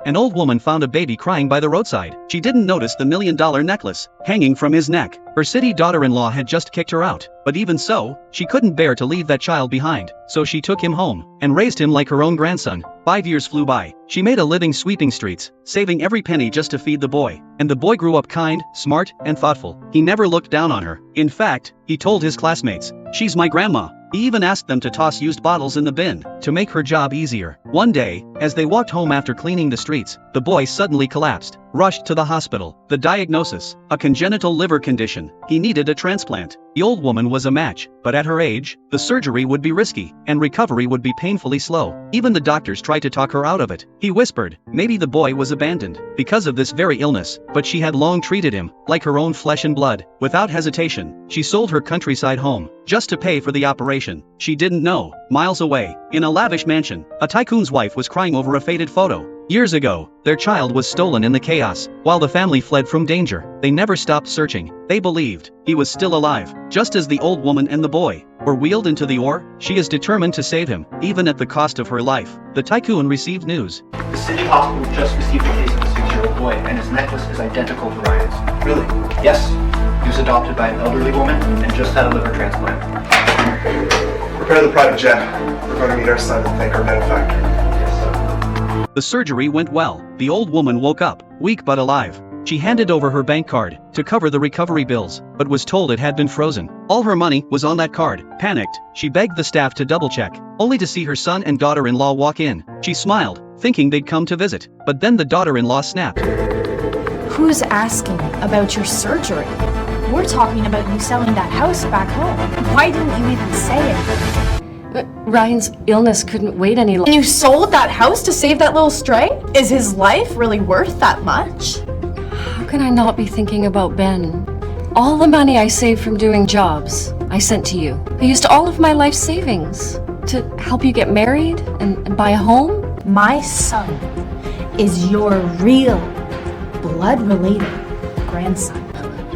an old woman found a baby crying by the roadside. She didn't notice the $1 million necklace hanging from his neck. Her city daughter-in-law had just kicked her out, but even so, she couldn't bear to leave that child behind, so she took him home and raised him like her own grandson. 5 years flew by. She made a living sweeping streets, saving every penny just to feed the boy. And the boy grew up kind, smart, and thoughtful. He never looked down on her. In fact, he told his classmates, "She's my grandma." He even asked them to toss used bottles in the bin to make her job easier. One day, as they walked home after cleaning the streets, the boy suddenly collapsed, rushed to the hospital. The diagnosis, a congenital liver condition. He needed a transplant. The old woman was a match, but at her age, the surgery would be risky, and recovery would be painfully slow. Even the doctors tried to talk her out of it. He whispered, maybe the boy was abandoned because of this very illness, but she had long treated him like her own flesh and blood. Without hesitation, she sold her countryside home just to pay for the operation. She didn't know, miles away, in a lavish mansion, a tycoon's wife was crying over a faded photo. Years ago, their child was stolen in the chaos. While the family fled from danger, they never stopped searching. They believed he was still alive. Just as the old woman and the boy were wheeled into the ore, she is determined to save him, even at the cost of her life. The tycoon received news. The city hospital just received a case of a 6-year-old boy, and his necklace is identical to Ryan's. Really? Yes. He was adopted by an elderly woman and just had a liver transplant. Prepare the private jet. We're going to meet our son and thank our benefactor. Yes, sir. The surgery went well. The old woman woke up, weak but alive. She handed over her bank card to cover the recovery bills, but was told it had been frozen. All her money was on that card. Panicked, she begged the staff to double-check, only to see her son and daughter-in-law walk in. She smiled, thinking they'd come to visit, but then the daughter-in-law snapped. Who's asking about your surgery? We're talking about you selling that house back home. Why didn't you even say it? Ryan's illness couldn't wait any longer. And you sold that house to save that little stray? Is his life really worth that much? How can I not be thinking about Ben? All the money I saved from doing jobs, I sent to you. I used all of my life savings to help you get married and buy a home. My son is your real blood-related grandson.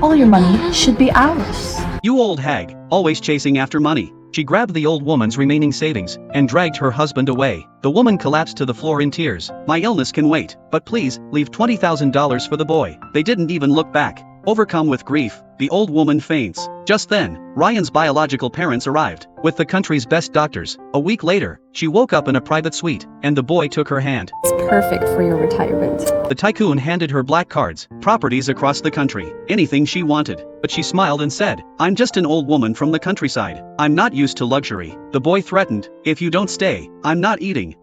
All your money should be ours. You old hag, always chasing after money. She grabbed the old woman's remaining savings and dragged her husband away. The woman collapsed to the floor in tears. My illness can wait, but please, leave $20,000 for the boy. They didn't even look back. Overcome with grief, the old woman faints. Just then, Ryan's biological parents arrived, with the country's best doctors. A week later, she woke up in a private suite, and the boy took her hand. It's perfect for your retirement. The tycoon handed her black cards, properties across the country, anything she wanted. But she smiled and said, I'm just an old woman from the countryside. I'm not used to luxury. The boy threatened, if you don't stay, I'm not eating.